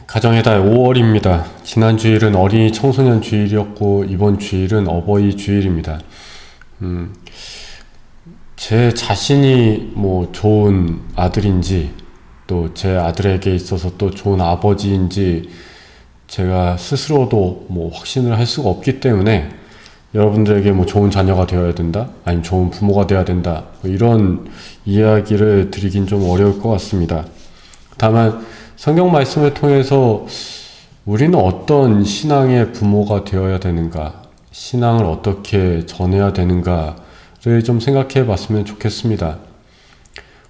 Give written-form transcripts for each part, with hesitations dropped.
가정의 달 5월입니다. 지난 주일은 어린이 청소년 주일이었고 이번 주일은 어버이 주일입니다. 제 자신이 좋은 아들인지 또 제 아들에게 있어서 또 좋은 아버지인지 제가 스스로도 확신을 할 수가 없기 때문에 여러분들에게 좋은 자녀가 되어야 된다, 아니면 좋은 부모가 되어야 된다, 이런 이야기를 드리긴 좀 어려울 것 같습니다. 다만 성경 말씀을 통해서 우리는 어떤 신앙의 부모가 되어야 되는가, 신앙을 어떻게 전해야 되는가를 좀 생각해 봤으면 좋겠습니다.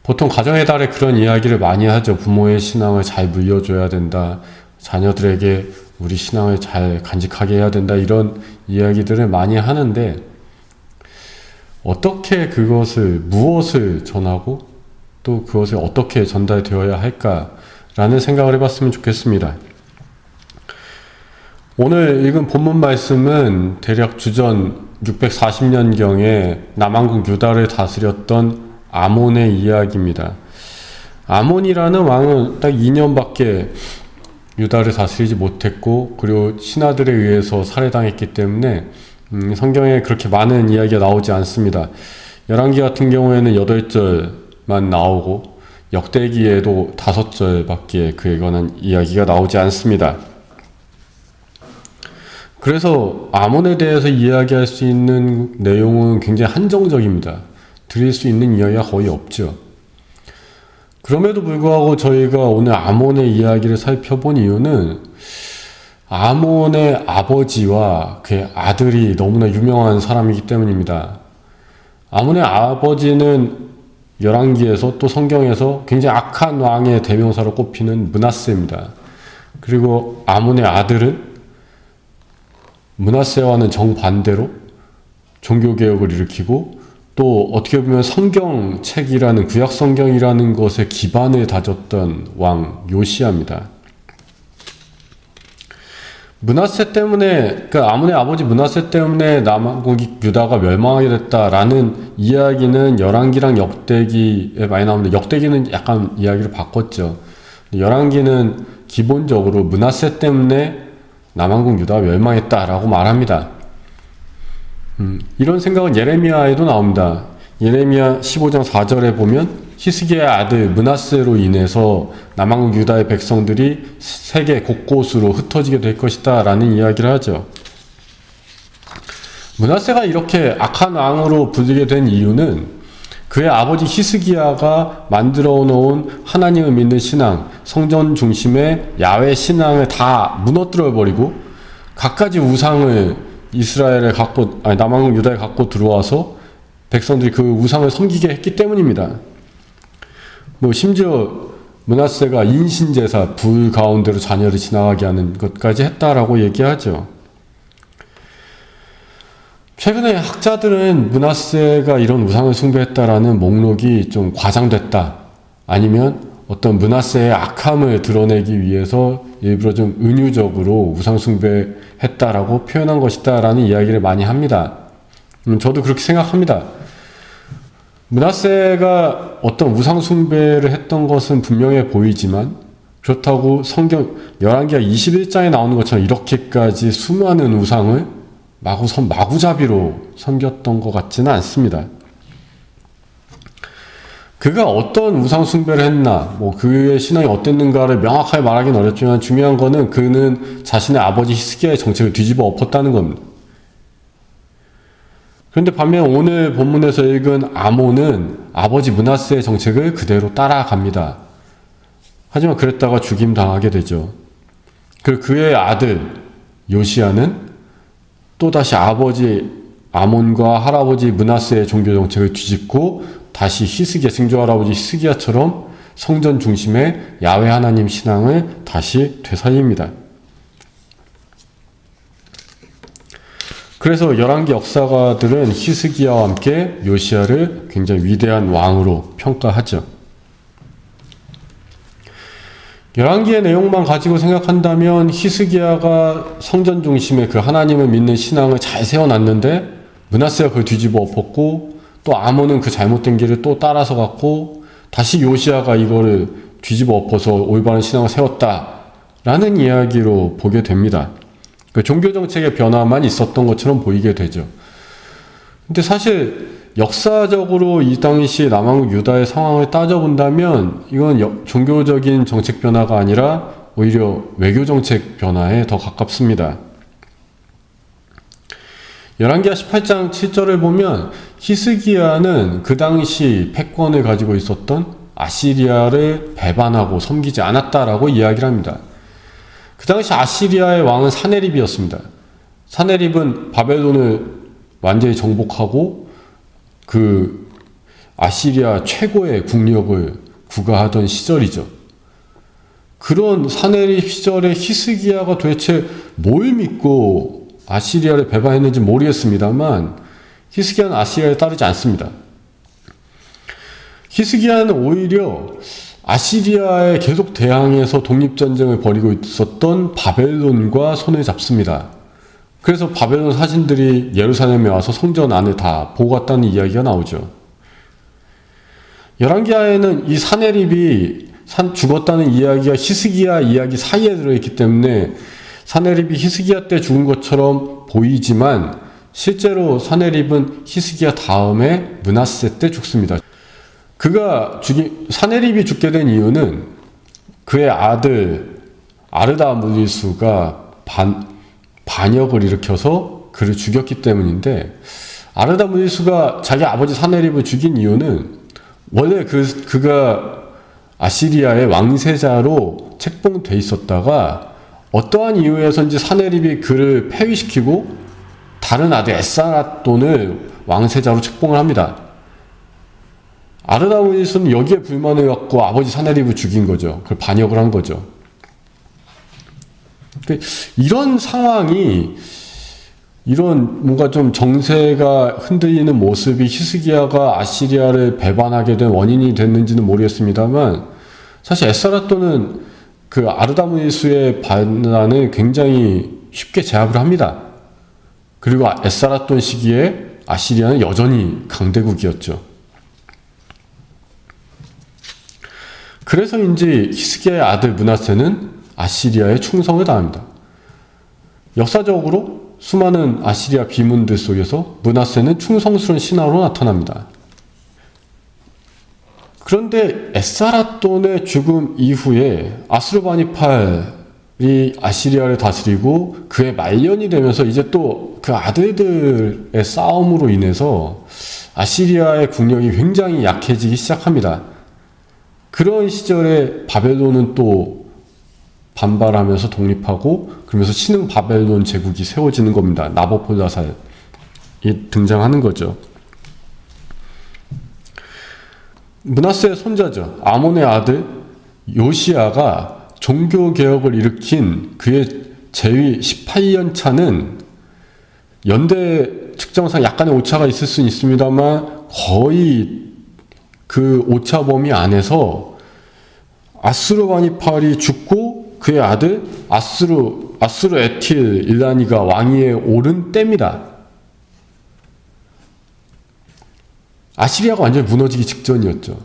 보통 가정의 달에 그런 이야기를 많이 하죠. 부모의 신앙을 잘 물려줘야 된다, 자녀들에게 우리 신앙을 잘 간직하게 해야 된다, 이런 이야기들을 많이 하는데 어떻게 그것을, 무엇을 전하고 또 그것이 어떻게 전달되어야 할까 라는 생각을 해봤으면 좋겠습니다. 오늘 읽은 본문 말씀은 대략 주전 640년경에 남왕국 유다를 다스렸던 아몬의 이야기입니다. 아몬이라는 왕은 딱 2년밖에 유다를 다스리지 못했고, 그리고 신하들에 의해서 살해당했기 때문에 성경에 그렇게 많은 이야기가 나오지 않습니다. 열왕기 같은 경우에는 8절만 나오고 역대기에도 5절밖에 그에 관한 이야기가 나오지 않습니다. 그래서 아몬에 대해서 이야기할 수 있는 내용은 굉장히 한정적입니다. 드릴 수 있는 이야기가 거의 없죠. 그럼에도 불구하고 저희가 오늘 아몬의 이야기를 살펴본 이유는 아몬의 아버지와 그의 아들이 너무나 유명한 사람이기 때문입니다. 아몬의 아버지는 열왕기에서 또 성경에서 굉장히 악한 왕의 대명사로 꼽히는 므낫세입니다. 그리고 아몬의 아들은 므낫세와는 정반대로 종교개혁을 일으키고 또 어떻게 보면 성경책이라는, 구약성경이라는 것에 기반을 다졌던 왕 요시야입니다. 므낫세 때문에, 그러니까 아몬의 아버지 므낫세 때문에 남왕국 유다가 멸망하게 됐다라는 이야기는 열왕기랑 역대기에 많이 나오는데, 역대기는 약간 이야기를 바꿨죠. 열왕기는 기본적으로 므낫세 때문에 남왕국 유다가 멸망했다라고 말합니다. 이런 생각은 예레미야에도 나옵니다. 예레미야 15장 4절에 보면 히스기야의 아들 므낫세로 인해서 남왕국 유다의 백성들이 세계 곳곳으로 흩어지게 될 것이다 라는 이야기를 하죠. 므낫세가 이렇게 악한 왕으로 불리게 된 이유는 그의 아버지 히스기야가 만들어 놓은 하나님을 믿는 신앙, 성전 중심의 야훼 신앙을 다 무너뜨려 버리고 갖가지 우상을 남왕국 유다에 갖고 들어와서 백성들이 그 우상을 섬기게 했기 때문입니다. 심지어 므낫세가 인신제사, 불 가운데로 자녀를 지나가게 하는 것까지 했다라고 얘기하죠. 최근에 학자들은 므낫세가 이런 우상을 숭배했다라는 목록이 좀 과장됐다, 아니면 어떤 므낫세의 악함을 드러내기 위해서 일부러 좀 은유적으로 우상 숭배했다라고 표현한 것이다 라는 이야기를 많이 합니다. 저도 그렇게 생각합니다. 므낫세가 어떤 우상 숭배를 했던 것은 분명해 보이지만, 그렇다고 성경 열왕기하 21장에 나오는 것처럼 이렇게까지 수많은 우상을 마구잡이로 섬겼던 것 같지는 않습니다. 그가 어떤 우상 숭배를 했나, 그의 신앙이 어땠는가를 명확하게 말하기는 어렵지만 중요한 거는 그는 자신의 아버지 히스기야의 정책을 뒤집어 엎었다는 겁니다. 그런데 반면 오늘 본문에서 읽은 아몬은 아버지 므낫세의 정책을 그대로 따라갑니다. 하지만 그랬다가 죽임 당하게 되죠. 그리고 그의 아들 요시야는 또다시 아버지 아몬과 할아버지 므낫세의 종교 정책을 뒤집고 다시 증조할아버지 히스기야처럼 성전 중심의 야훼 하나님 신앙을 다시 되살립니다. 그래서 열왕기 역사가들은 히스기야와 함께 요시야를 굉장히 위대한 왕으로 평가하죠. 열왕기의 내용만 가지고 생각한다면 히스기야가 성전 중심의 그 하나님을 믿는 신앙을 잘 세워놨는데 므낫세가 그걸 뒤집어 엎었고, 또 아몬은 그 잘못된 길을 또 따라서 갔고, 다시 요시야가 이거를 뒤집어 엎어서 올바른 신앙을 세웠다 라는 이야기로 보게 됩니다. 그 종교 정책의 변화만 있었던 것처럼 보이게 되죠. 근데 사실 역사적으로 이 당시 남한국 유다의 상황을 따져본다면 이건 종교적인 정책 변화가 아니라 오히려 외교 정책 변화에 더 가깝습니다. 열왕기하 18장 7절을 보면 히스기야는 그 당시 패권을 가지고 있었던 아시리아를 배반하고 섬기지 않았다라고 이야기를 합니다. 그 당시 아시리아의 왕은 사네립이었습니다. 사네립은 바벨론을 완전히 정복하고 그 아시리아 최고의 국력을 구가하던 시절이죠. 그런 사네립 시절에 히스기야가 도대체 뭘 믿고 아시리아를 배반했는지 모르겠습니다만 히스기야는 아시리아에 따르지 않습니다. 히스기야는 오히려 아시리아에 계속 대항해서 독립전쟁을 벌이고 있었던 바벨론과 손을 잡습니다. 그래서 바벨론 사신들이 예루살렘에 와서 성전 안을 다 보고 갔다는 이야기가 나오죠. 열왕기하에는 이 사네립이 죽었다는 이야기가 히스기야 이야기 사이에 들어있기 때문에 사네립이 히스기야 때 죽은 것처럼 보이지만 실제로 사네립은 히스기야 다음에 므낫세 때 죽습니다. 사네립이 죽게 된 이유는 그의 아들 아르다무디수가 반역을 일으켜서 그를 죽였기 때문인데, 아르다무디수가 자기 아버지 사네립을 죽인 이유는 원래 그가 아시리아의 왕세자로 책봉돼 있었다가 어떠한 이유에서인지 사네립이 그를 폐위시키고 다른 아들 에사라돈을 왕세자로 책봉을 합니다. 아르다무디수는 여기에 불만을 갖고 아버지 사네립을 죽인 거죠. 그걸 반역을 한 거죠. 이런 상황이, 이런 뭔가 좀 정세가 흔들리는 모습이 히스기야가 아시리아를 배반하게 된 원인이 됐는지는 모르겠습니다만, 사실 에사라돈은 그 아르다무디수의 반란을 굉장히 쉽게 제압을 합니다. 그리고 에사라돈 시기에 아시리아는 여전히 강대국이었죠. 그래서인지 히스기야의 아들 므낫세는 아시리아에 충성을 다합니다. 역사적으로 수많은 아시리아 비문들 속에서 므낫세는 충성스러운 신하로 나타납니다. 그런데 에사라돈의 죽음 이후에 아스루바니팔이 아시리아를 다스리고 그의 말년이 되면서 이제 또 그 아들들의 싸움으로 인해서 아시리아의 국력이 굉장히 약해지기 시작합니다. 그런 시절에 바벨론은 또 반발하면서 독립하고, 그러면서 신흥 바벨론 제국이 세워지는 겁니다. 나보폴라살이 등장하는 거죠. 므낫세의 손자죠. 아몬의 아들 요시야가 종교개혁을 일으킨 그의 재위 18년 차는 연대 측정상 약간의 오차가 있을 수는 있습니다만 거의 그 오차 범위 안에서 아스루바니팔이 죽고 그의 아들 아스루 에틸 일라니가 왕위에 오른 때입니다. 아시리아가 완전히 무너지기 직전이었죠.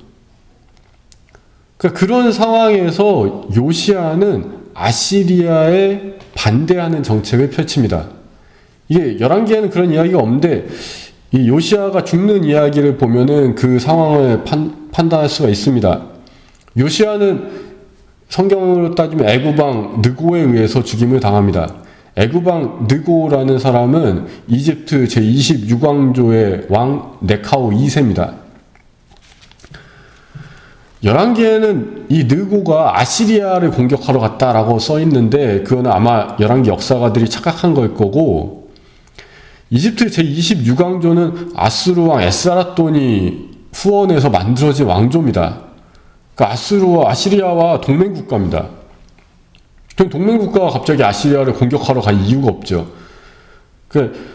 그러니까 그런 상황에서 요시야는 아시리아에 반대하는 정책을 펼칩니다. 이게 열왕기에는 그런 이야기가 없는데, 이 요시야가 죽는 이야기를 보면은 그 상황을 판단할 수가 있습니다. 요시야는 성경으로 따지면 애구방 느고에 의해서 죽임을 당합니다. 애구방 느고라는 사람은 이집트 제26왕조의 왕 네카오 2세입니다. 열왕기에는 이 느고가 아시리아를 공격하러 갔다라고 써있는데, 그거는 아마 열왕기 역사가들이 착각한 걸 거고, 이집트 제26왕조는 아수르왕 에사라돈이 후원해서 만들어진 왕조입니다. 그러니까 아시리아와 동맹국가입니다. 그럼 동맹국가가 갑자기 아시리아를 공격하러 갈 이유가 없죠.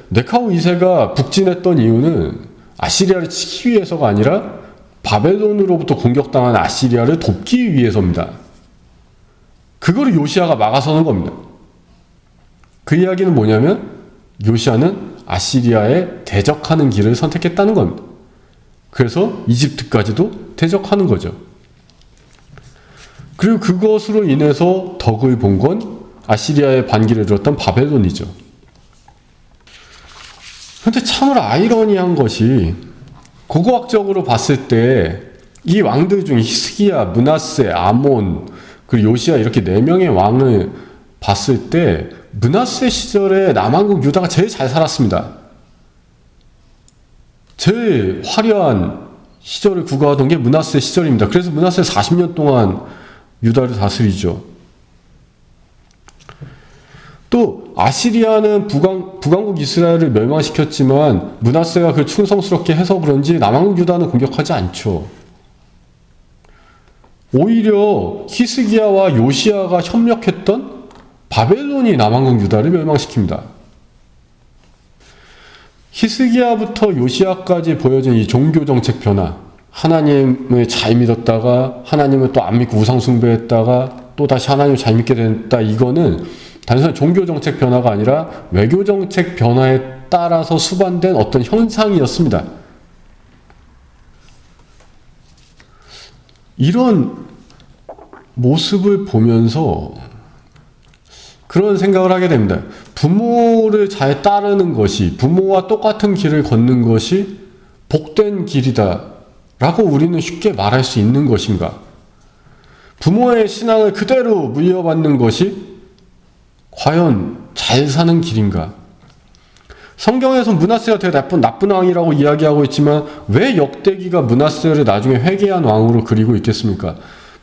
네카오 2세가 북진했던 이유는 아시리아를 치기 위해서가 아니라 바벨론으로부터 공격당한 아시리아를 돕기 위해서입니다. 그거를 요시야가 막아서는 겁니다. 그 이야기는 뭐냐면 요시야는 아시리아에 대적하는 길을 선택했다는 겁니다. 그래서 이집트까지도 대적하는 거죠. 그리고 그것으로 인해서 덕을 본 건 아시리아의 반기를 들었던 바벨론이죠. 근데 참으로 아이러니한 것이 고고학적으로 봤을 때 이 왕들 중 히스기야, 므낫세, 아몬, 그리고 요시야 이렇게 4명의 왕을 봤을 때 므낫세 시절에 남한국 유다가 제일 잘 살았습니다. 제일 화려한 시절을 구가하던 게 므낫세 시절입니다. 그래서 므낫세 40년 동안 유다를 다스리죠. 또 아시리아는 북왕국 이스라엘을 멸망시켰지만 므낫세가 그걸 충성스럽게 해서 그런지 남왕국 유다는 공격하지 않죠. 오히려 히스기야와 요시야가 협력했던 바벨론이 남왕국 유다를 멸망시킵니다. 히스기야부터 요시야까지 보여진 이 종교정책 변화, 하나님을 잘 믿었다가 하나님을 또 안 믿고 우상숭배했다가 또 다시 하나님을 잘 믿게 됐다, 이거는 단순한 종교정책 변화가 아니라 외교정책 변화에 따라서 수반된 어떤 현상이었습니다. 이런 모습을 보면서 그런 생각을 하게 됩니다. 부모를 잘 따르는 것이, 부모와 똑같은 길을 걷는 것이 복된 길이다 라고 우리는 쉽게 말할 수 있는 것인가? 부모의 신앙을 그대로 물려받는 것이 과연 잘 사는 길인가? 성경에서 므낫세가 되게 나쁜 왕이라고 이야기하고 있지만 왜 역대기가 므낫세를 나중에 회개한 왕으로 그리고 있겠습니까?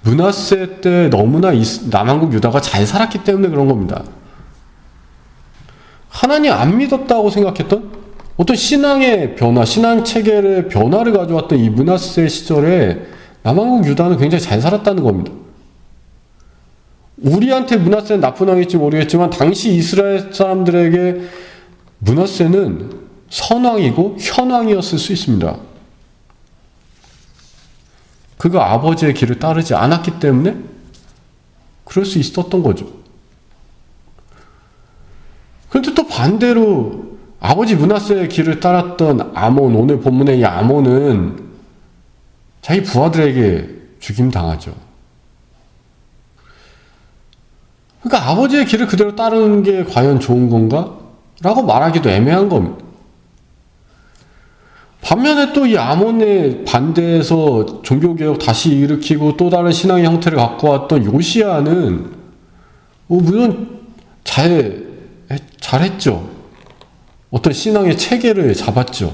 므낫세 때 너무나 남한국 유다가 잘 살았기 때문에 그런 겁니다. 하나님 안 믿었다고 생각했던 어떤 신앙의 변화, 신앙 체계의 변화를 가져왔던 이 므낫세 시절에 남한국 유다는 굉장히 잘 살았다는 겁니다. 우리한테 므낫세는 나쁜 왕일지 모르겠지만 당시 이스라엘 사람들에게 므낫세는 선왕이고 현왕이었을 수 있습니다. 그가 아버지의 길을 따르지 않았기 때문에 그럴 수 있었던 거죠. 그런데 또 반대로 아버지 므낫세의 길을 따랐던 아몬, 오늘 본문의 이 아몬은 자기 부하들에게 죽임당하죠. 그러니까 아버지의 길을 그대로 따르는 게 과연 좋은 건가? 라고 말하기도 애매한 겁니다. 반면에 또 이 아몬에 반대해서 종교개혁 다시 일으키고 또 다른 신앙의 형태를 갖고 왔던 요시야는 물론 잘했죠. 어떤 신앙의 체계를 잡았죠.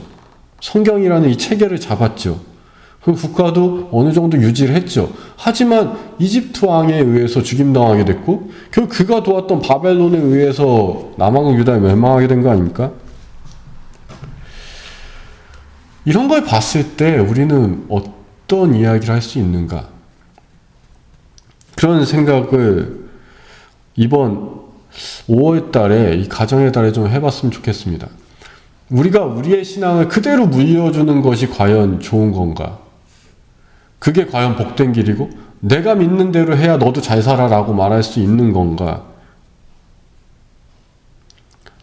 성경이라는 이 체계를 잡았죠. 그 국가도 어느 정도 유지를 했죠. 하지만 이집트 왕에 의해서 죽임당하게 됐고 결국 그가 도왔던 바벨론에 의해서 남왕국 유다에 멸망하게 된 거 아닙니까? 이런 걸 봤을 때 우리는 어떤 이야기를 할 수 있는가? 그런 생각을 이번 5월 달에 이 가정의 달에 좀 해봤으면 좋겠습니다. 우리가 우리의 신앙을 그대로 물려주는 것이 과연 좋은 건가? 그게 과연 복된 길이고 내가 믿는 대로 해야 너도 잘 살아라고 말할 수 있는 건가?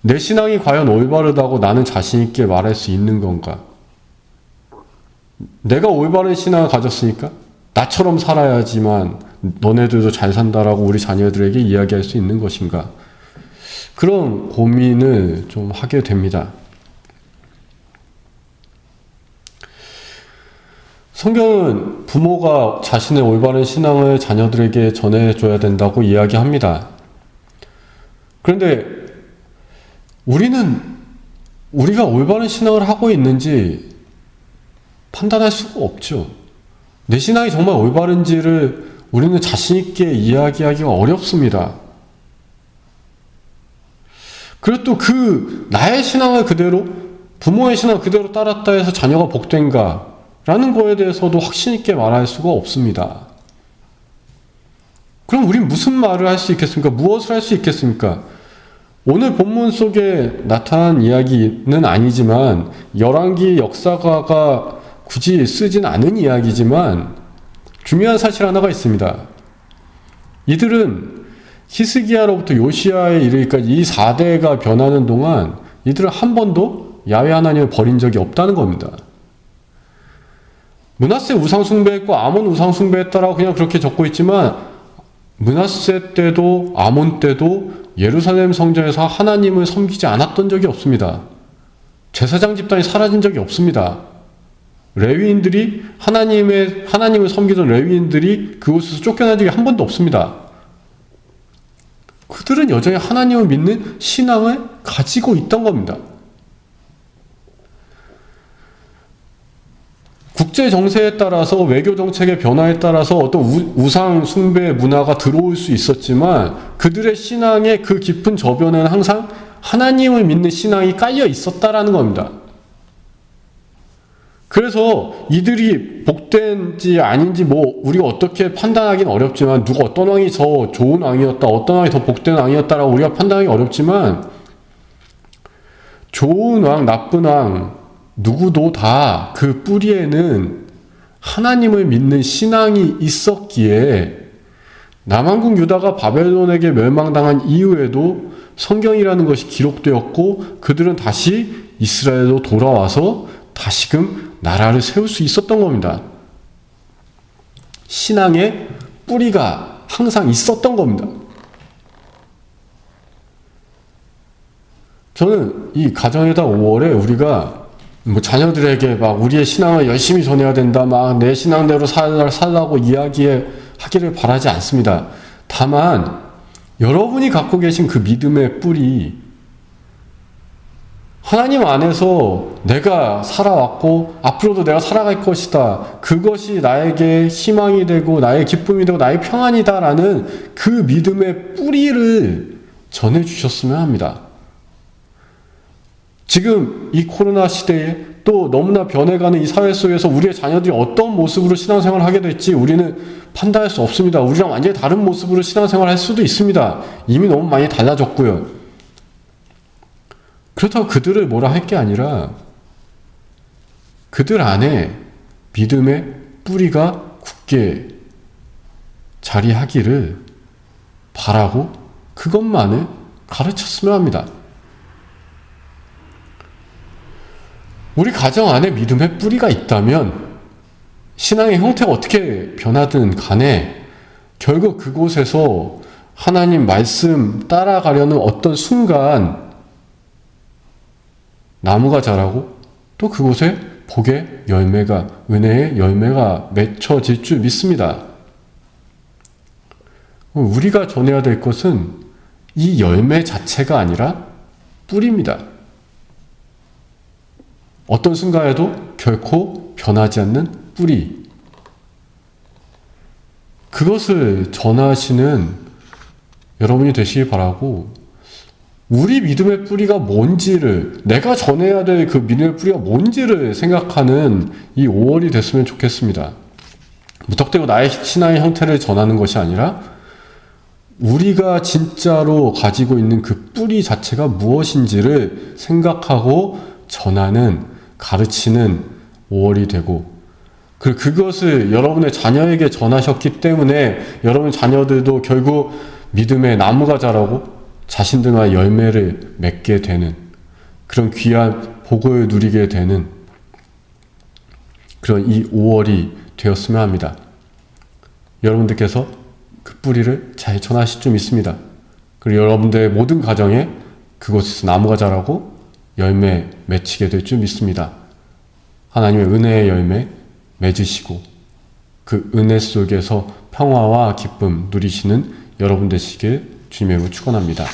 내 신앙이 과연 올바르다고 나는 자신 있게 말할 수 있는 건가? 내가 올바른 신앙을 가졌으니까 나처럼 살아야지만 너네들도 잘 산다라고 우리 자녀들에게 이야기할 수 있는 것인가? 그런 고민을 좀 하게 됩니다. 성경은 부모가 자신의 올바른 신앙을 자녀들에게 전해줘야 된다고 이야기합니다. 그런데 우리가 올바른 신앙을 하고 있는지 판단할 수가 없죠. 내 신앙이 정말 올바른지를 우리는 자신있게 이야기하기가 어렵습니다. 그리고 또 나의 신앙을 그대로, 부모의 신앙을 그대로 따랐다 해서 자녀가 복된가? 라는 거에 대해서도 확신있게 말할 수가 없습니다. 그럼 우린 무슨 말을 할 수 있겠습니까? 무엇을 할 수 있겠습니까? 오늘 본문 속에 나타난 이야기는 아니지만 열왕기 역사가가 굳이 쓰진 않은 이야기지만 중요한 사실 하나가 있습니다. 이들은 히스기야로부터 요시야에 이르기까지 이 4대가 변하는 동안 이들은 한 번도 야훼 하나님을 버린 적이 없다는 겁니다. 므낫세 우상숭배했고 아몬 우상숭배했다라고 그냥 그렇게 적고 있지만 므낫세 때도 아몬 때도 예루살렘 성전에서 하나님을 섬기지 않았던 적이 없습니다. 제사장 집단이 사라진 적이 없습니다. 레위인들이 하나님을 섬기던 레위인들이 그곳에서 쫓겨난 적이 한 번도 없습니다. 그들은 여전히 하나님을 믿는 신앙을 가지고 있던 겁니다. 국제 정세에 따라서 외교 정책의 변화에 따라서 어떤 우상 숭배 문화가 들어올 수 있었지만 그들의 신앙의 그 깊은 저변에는 항상 하나님을 믿는 신앙이 깔려 있었다라는 겁니다. 그래서 이들이 복된지 아닌지 우리가 어떻게 판단하기는 어렵지만 누가 어떤 왕이 더 좋은 왕이었다, 어떤 왕이 더 복된 왕이었다라고 우리가 판단하기 어렵지만 좋은 왕, 나쁜 왕 누구도 다 그 뿌리에는 하나님을 믿는 신앙이 있었기에 남한국 유다가 바벨론에게 멸망당한 이후에도 성경이라는 것이 기록되었고 그들은 다시 이스라엘로 돌아와서 다시금 나라를 세울 수 있었던 겁니다. 신앙의 뿌리가 항상 있었던 겁니다. 저는 이 가정의 달 5월에 우리가 자녀들에게 막 우리의 신앙을 열심히 전해야 된다, 막 내 신앙대로 살라고 이야기하기를 바라지 않습니다. 다만 여러분이 갖고 계신 그 믿음의 뿌리, 하나님 안에서 내가 살아왔고 앞으로도 내가 살아갈 것이다, 그것이 나에게 희망이 되고 나의 기쁨이 되고 나의 평안이다라는 그 믿음의 뿌리를 전해주셨으면 합니다. 지금 이 코로나 시대에 또 너무나 변해가는 이 사회 속에서 우리의 자녀들이 어떤 모습으로 신앙생활을 하게 될지 우리는 판단할 수 없습니다. 우리랑 완전히 다른 모습으로 신앙생활을 할 수도 있습니다. 이미 너무 많이 달라졌고요. 그렇다고 그들을 뭐라 할 게 아니라 그들 안에 믿음의 뿌리가 굳게 자리하기를 바라고 그것만을 가르쳤으면 합니다. 우리 가정 안에 믿음의 뿌리가 있다면 신앙의 형태가 어떻게 변하든 간에 결국 그곳에서 하나님 말씀 따라가려는 어떤 순간 나무가 자라고 또 그곳에 복의 열매가, 은혜의 열매가 맺혀질 줄 믿습니다. 우리가 전해야 될 것은 이 열매 자체가 아니라 뿌리입니다. 어떤 순간에도 결코 변하지 않는 뿌리. 그것을 전하시는 여러분이 되시기 바라고, 우리 믿음의 뿌리가 뭔지를, 내가 전해야 될 그 믿음의 뿌리가 뭔지를 생각하는 이 5월이 됐으면 좋겠습니다. 무턱대고 나의 신앙의 형태를 전하는 것이 아니라 우리가 진짜로 가지고 있는 그 뿌리 자체가 무엇인지를 생각하고 전하는, 가르치는 5월이 되고, 그리고 그것을 여러분의 자녀에게 전하셨기 때문에 여러분 자녀들도 결국 믿음의 나무가 자라고 자신들만의 열매를 맺게 되는 그런 귀한 복을 누리게 되는 그런 이 5월이 되었으면 합니다. 여러분들께서 그 뿌리를 잘 전하실 줄 믿습니다. 그리고 여러분들의 모든 가정에 그곳에서 나무가 자라고 열매 맺히게 될 줄 믿습니다. 하나님의 은혜의 열매 맺으시고 그 은혜 속에서 평화와 기쁨 누리시는 여러분 되시길 주님의 이름으로 축원합니다.